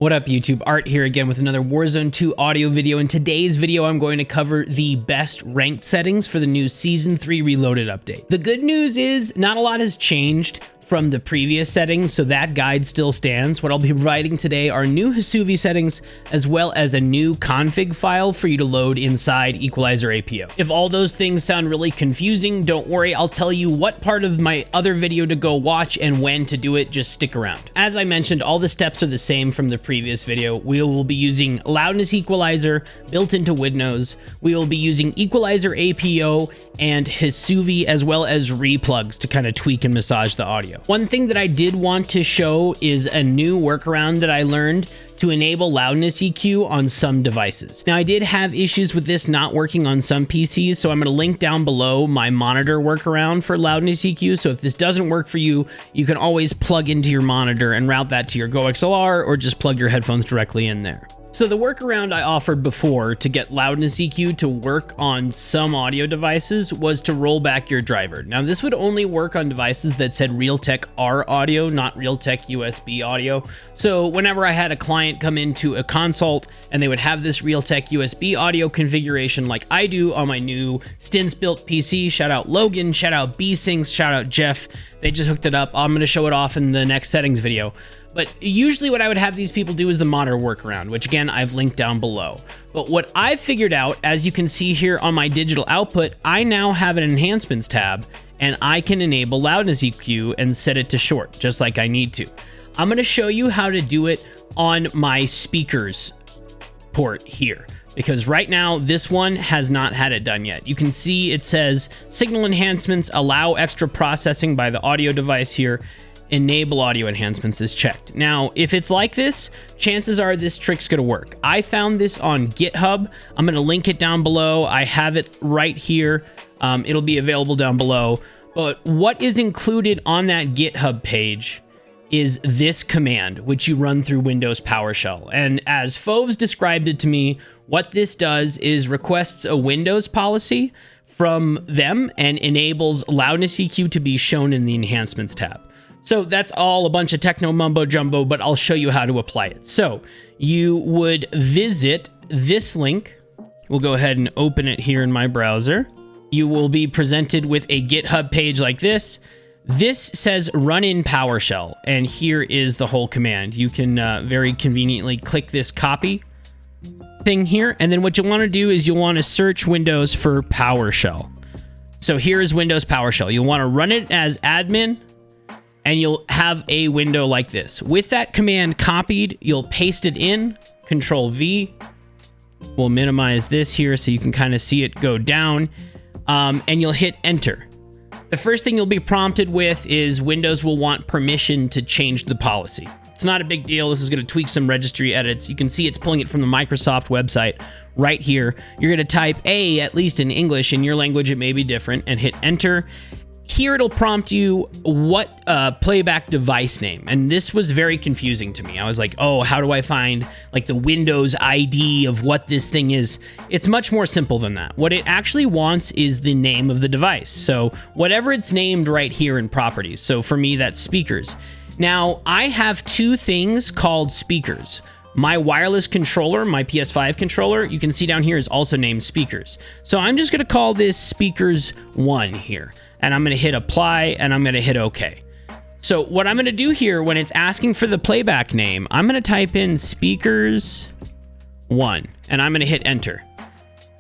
What up YouTube, Art here again with another Warzone 2 audio video. In today's video, I'm going to cover the best ranked settings for the new Season 3 Reloaded update. The good news is not a lot has changed from the previous settings, so that guide still stands. What I'll be providing today are new HeSuVi settings, as well as a new config file for you to load inside Equalizer APO. If all those things sound really confusing, don't worry, I'll tell you what part of my other video to go watch and when to do it, just stick around. As I mentioned, all the steps are the same from the previous video. We will be using loudness equalizer built into Windows. We will be using Equalizer APO and HeSuVi, as well as replugs to kind of tweak and massage the audio. One thing that I did want to show is a new workaround that I learned to enable loudness EQ on some devices. Now, I did have issues with this not working on some PCs, so I'm going to link down below my monitor workaround for loudness EQ. So if this doesn't work for you, you can always plug into your monitor and route that to your GoXLR, or just plug your headphones directly in there. So the workaround I offered before to get loudness EQ to work on some audio devices was to roll back your driver. Now, this would only work on devices that said Realtek R audio, not Realtek USB audio. So whenever I had a client come into a consult and they would have this Realtek USB audio configuration like I do on my new Stins built PC, shout out Logan, shout out B-Syncs, shout out Jeff. They just hooked it up. I'm going to show it off in the next settings video. But usually what I would have these people do is the monitor workaround, which again, I've linked down below. But what I've figured out, as you can see here on my digital output, I now have an enhancements tab and I can enable loudness EQ and set it to short, just like I need to. I'm going to show you how to do it on my speakers port here, because right now this one has not had it done yet. You can see it says signal enhancements allow extra processing by the audio device here. Enable audio enhancements is checked. Now, if it's like this, chances are this trick's gonna work. I found this on GitHub. I'm gonna link it down below. I have it right here. It'll be available down below. But what is included on that GitHub page is this command, which you run through Windows PowerShell. And as Foves described it to me, what this does is requests a Windows policy from them and enables loudness EQ to be shown in the enhancements tab. So that's all a bunch of techno mumbo jumbo, but I'll show you how to apply it. So you would visit this link. We'll go ahead and open it here in my browser. You will be presented with a GitHub page like this. This says run in PowerShell, and here is the whole command. You can very conveniently click this copy thing here, and then what you'll want to do is you'll want to search Windows for PowerShell. So here is Windows PowerShell. You'll want to run it as admin, and you'll have a window like this. With that command copied, you'll paste it in, Control V. We'll minimize this here so you can kind of see it go down, and you'll hit enter. The first thing you'll be prompted with is Windows will want permission to change the policy. It's not a big deal. This is going to tweak some registry edits. You can see it's pulling it from the Microsoft website right here. You're going to type A, at least in English. In your language, it may be different, and hit enter. Here it'll prompt you what playback device name, and this was very confusing to me. I was like, oh, how do I find like the Windows ID of what this thing is? It's much more simple than that. What it actually wants is the name of the device. So whatever it's named right here in properties. So for me, that's speakers. Now I have two things called speakers. My wireless controller, my PS5 controller, you can see down here is also named speakers. So I'm just gonna call this speakers 1 here. And I'm going to hit apply, and I'm going to hit OK. So what I'm going to do here when it's asking for the playback name, I'm going to type in speakers 1, and I'm going to hit enter.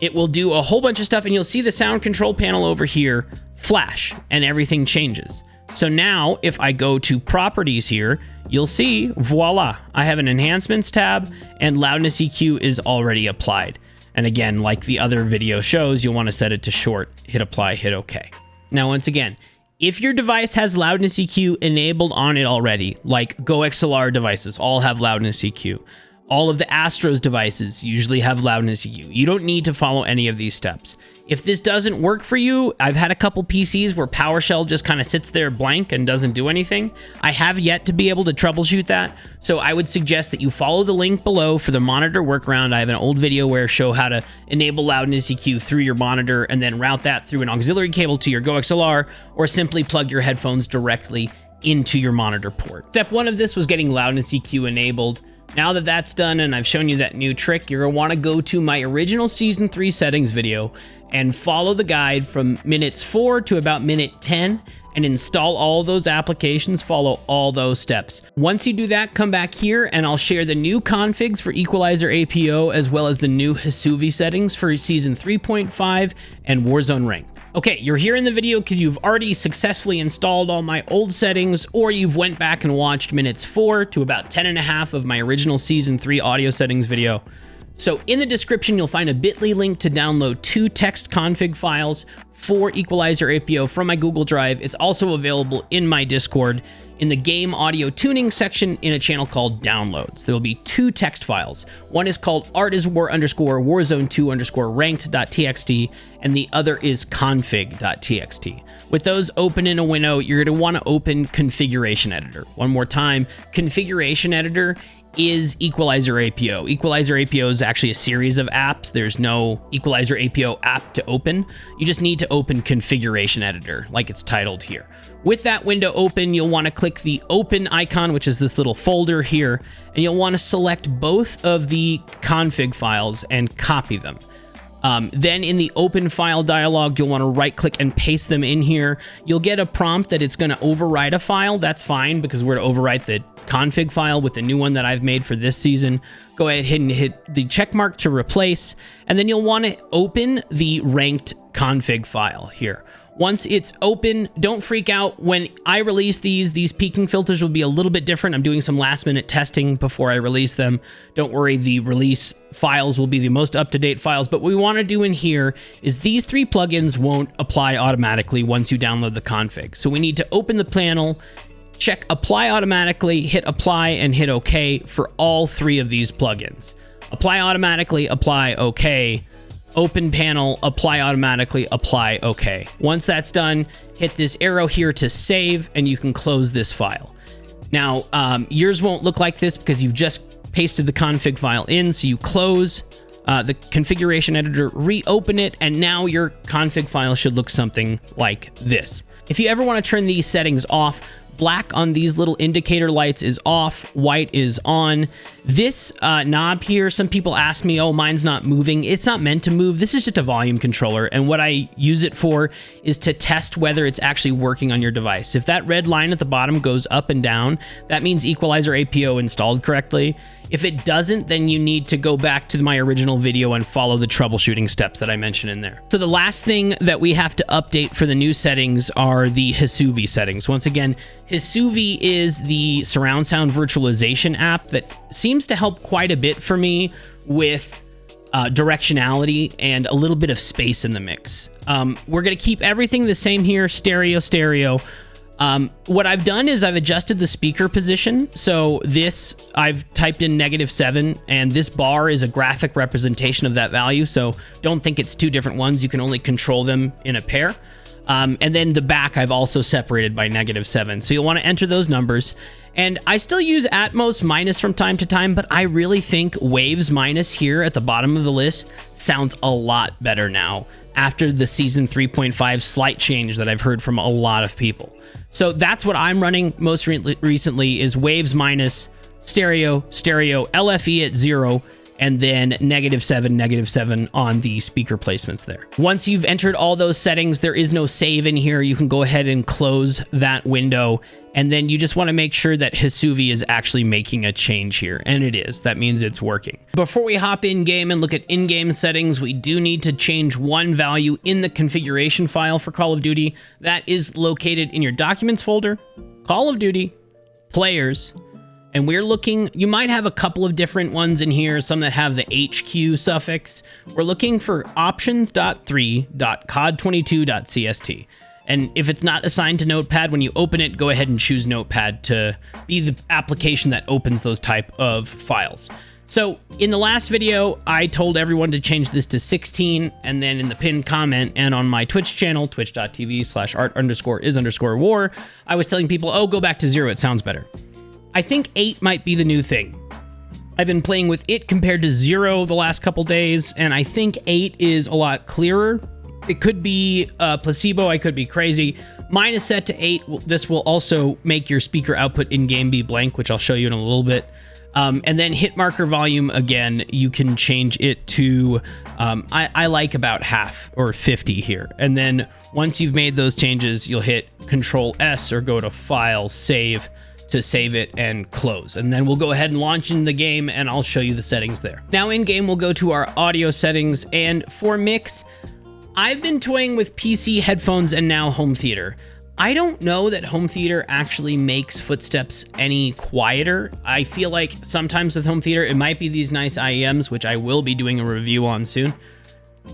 It will do a whole bunch of stuff, and you'll see the sound control panel over here flash, and everything changes. So now if I go to properties here, you'll see, voila, I have an enhancements tab, and loudness EQ is already applied. And again, like the other video shows, you'll want to set it to short, hit apply, hit OK. Now, once again, if your device has loudness EQ enabled on it already, like GoXLR devices all have loudness EQ, all of the Astros devices usually have loudness EQ. You don't need to follow any of these steps. If this doesn't work for you, I've had a couple PCs where PowerShell just kind of sits there blank and doesn't do anything. I have yet to be able to troubleshoot that, so I would suggest that you follow the link below for the monitor workaround. I have an old video where I show how to enable loudness EQ through your monitor and then route that through an auxiliary cable to your GoXLR, or simply plug your headphones directly into your monitor port. Step 1 of this was getting loudness EQ enabled. Now that that's done and I've shown you that new trick, you're going to want to go to my original Season 3 settings video and follow the guide from minutes 4 to about minute 10 and install all those applications, follow all those steps. Once you do that, come back here and I'll share the new configs for Equalizer APO as well as the new HeSuVi settings for Season 3.5 and Warzone Ranked. Okay, you're here in the video because you've already successfully installed all my old settings, or you've went back and watched minutes 4 to about 10.5 of my original Season 3 audio settings video. So in the description, you'll find a bit.ly link to download 2 text config files for Equalizer APO from my Google Drive. It's also available in my Discord in the game audio tuning section in a channel called Downloads. There will be 2 text files. One is called artiswar_warzone2_ranked.txt, and the other is config.txt. With those open in a window, you're going to want to open Configuration Editor. One more time, Configuration Editor is Equalizer APO. Equalizer APO is actually a series of apps. There's no Equalizer APO app to open. You just need to open Configuration Editor, like it's titled here. With that window open, you'll want to click the Open icon, which is this little folder here, and you'll want to select both of the config files and copy them. Then in the open file dialog, you'll want to right click and paste them in here. You'll get a prompt that it's going to overwrite a file. That's fine because we're to overwrite the config file with the new one that I've made for this season. Go ahead and hit the check mark to replace, and then you'll want to open the ranked config file here. Once it's open, don't freak out. When I release these peaking filters will be a little bit different. I'm doing some last minute testing before I release them. Don't worry, the release files will be the most up-to-date files, but what we want to do in here is these 3 plugins won't apply automatically once you download the config. So we need to open the panel, check apply automatically, hit apply, and hit OK for all 3 of these plugins. Apply automatically, apply OK. Open panel, apply automatically, apply OK. Once that's done, hit this arrow here to save, and you can close this file. Now, yours won't look like this because you've just pasted the config file in, so you close the configuration editor, reopen it, and now your config file should look something like this. If you ever want to turn these settings off, black on these little indicator lights is off, white is on. This knob here, some people ask me, oh, mine's not moving. It's not meant to move. This is just a volume controller, and what I use it for is to test whether it's actually working on your device. If that red line at the bottom goes up and down, that means Equalizer APO installed correctly. If it doesn't, then you need to go back to my original video and follow the troubleshooting steps that I mentioned in there. So the last thing that we have to update for the new settings are the HeSuVi settings. Once again, HeSuVi is the surround sound virtualization app that seems to help quite a bit for me with directionality and a little bit of space in the mix. We're going to keep everything the same here, stereo. What I've done is I've adjusted the speaker position. So this, I've typed in -7, and this bar is a graphic representation of that value. So don't think it's 2 different ones. You can only control them in a pair. And then the back I've also separated by -7. So you'll want to enter those numbers. And I still use Atmos minus from time to time, but I really think Waves minus here at the bottom of the list sounds a lot better now after the Season 3.5 slight change that I've heard from a lot of people. So that's what I'm running most recently is Waves minus, stereo, LFE at 0, and then -7 on the speaker placements there. Once you've entered all those settings, there is no save in here. You can go ahead and close that window, and then you just want to make sure that HeSuVi is actually making a change here, and it is. That means it's working. Before we hop in-game and look at in-game settings, we do need to change one value in the configuration file for Call of Duty. That is located in your Documents folder, Call of Duty, Players, and we're looking, you might have a couple of different ones in here, some that have the HQ suffix. We're looking for options.3.cod22.cst. And if it's not assigned to Notepad, when you open it, go ahead and choose Notepad to be the application that opens those type of files. So in the last video, I told everyone to change this to 16, and then in the pinned comment and on my Twitch channel, twitch.tv/art_is_war, I was telling people, oh, go back to 0, it sounds better. I think 8 might be the new thing. I've been playing with it compared to 0 the last couple days, and I think 8 is a lot clearer. It could be placebo, I could be crazy. Mine is set to 8. This will also make your speaker output in-game be blank, which I'll show you in a little bit. And then hit marker volume, again, you can change it to, I like about half or 50 here. And then once you've made those changes, you'll hit Control S or go to File, Save, to save it and close. And then we'll go ahead and launch in the game and I'll show you the settings there. Now in game, we'll go to our audio settings, and for mix, I've been toying with PC headphones and now home theater. I don't know that home theater actually makes footsteps any quieter. I feel like sometimes with home theater, it might be these nice IEMs, which I will be doing a review on soon.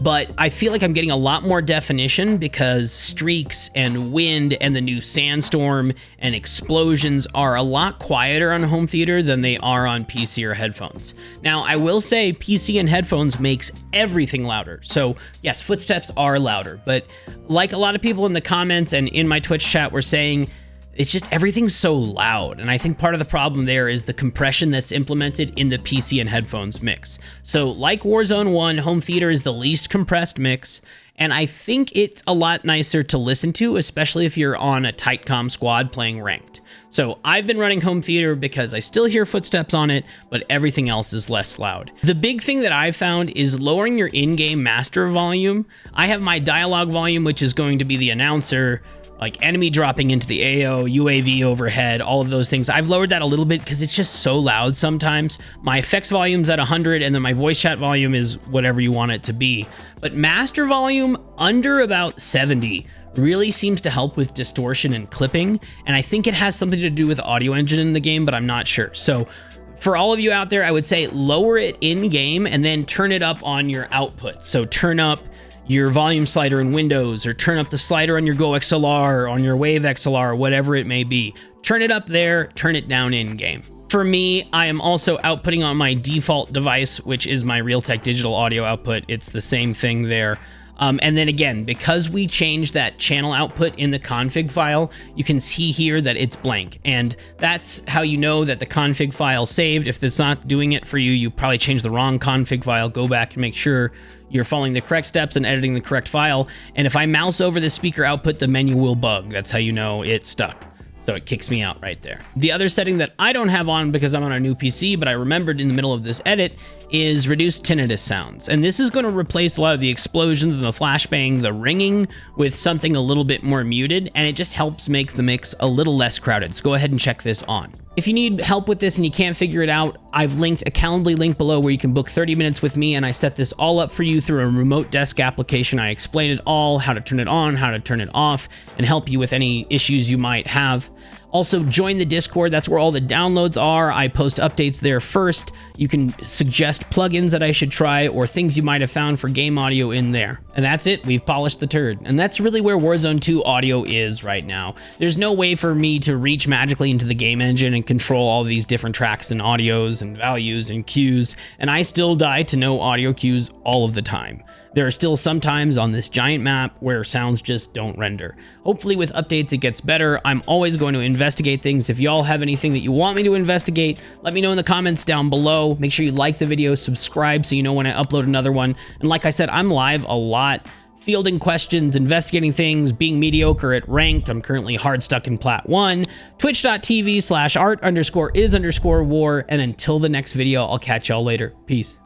But I feel like I'm getting a lot more definition because streaks and wind and the new sandstorm and explosions are a lot quieter on home theater than they are on PC or headphones. Now, I will say PC and headphones makes everything louder. So yes, footsteps are louder, but like a lot of people in the comments and in my Twitch chat were saying, it's just everything's so loud. And I think part of the problem there is the compression that's implemented in the PC and headphones mix. So like Warzone 1, home theater is the least compressed mix. And I think it's a lot nicer to listen to, especially if you're on a tight comm squad playing ranked. So I've been running home theater because I still hear footsteps on it, but everything else is less loud. The big thing that I've found is lowering your in-game master volume. I have my dialogue volume, which is going to be the announcer, like enemy dropping into the AO, UAV overhead, all of those things. I've lowered that a little bit because it's just so loud sometimes. My effects volume's at 100, and then my voice chat volume is whatever you want it to be. But master volume under about 70 really seems to help with distortion and clipping, and I think it has something to do with audio engine in the game, but I'm not sure. So for all of you out there, I would say lower it in game and then turn it up on your output. So turn up your volume slider in Windows, or turn up the slider on your Go XLR, or on your Wave XLR, or whatever it may be. Turn it up there, turn it down in game. For me, I am also outputting on my default device, which is my Realtek digital audio output. It's the same thing there. And then again, because we changed that channel output in the config file, you can see here that it's blank. And that's how you know that the config file saved. If it's not doing it for you, you probably changed the wrong config file. Go back and make sure you're following the correct steps and editing the correct file. And if I mouse over the speaker output, the menu will bug. That's how you know it's stuck. So it kicks me out right there. The other setting that I don't have on because I'm on a new PC, but I remembered in the middle of this edit, is reduce tinnitus sounds. And this is going to replace a lot of the explosions and the flashbang, the ringing, with something a little bit more muted, and it just helps make the mix a little less crowded. So go ahead and check this on. If you need help with this and you can't figure it out, I've linked a Calendly link below where you can book 30 minutes with me, and I set this all up for you through a remote desk application. I explain it all, how to turn it on, how to turn it off, and help you with any issues you might have. Also, join the Discord. That's where all the downloads are. I post updates there first. You can suggest plugins that I should try or things you might have found for game audio in there. And that's it. We've polished the turd. And that's really where Warzone 2 audio is right now. There's no way for me to reach magically into the game engine and control all these different tracks and audios and values and cues. And I still die to no audio cues all of the time. There are still some times on this giant map where sounds just don't render. Hopefully with updates it gets better. I'm always going to investigate things. If y'all have anything that you want me to investigate, let me know in the comments down below. Make sure you like the video, subscribe so you know when I upload another one. And like I said, I'm live a lot, fielding questions, investigating things, being mediocre at ranked. I'm currently hard stuck in Plat 1. Twitch.tv/art_is_war. And until the next video, I'll catch y'all later. Peace.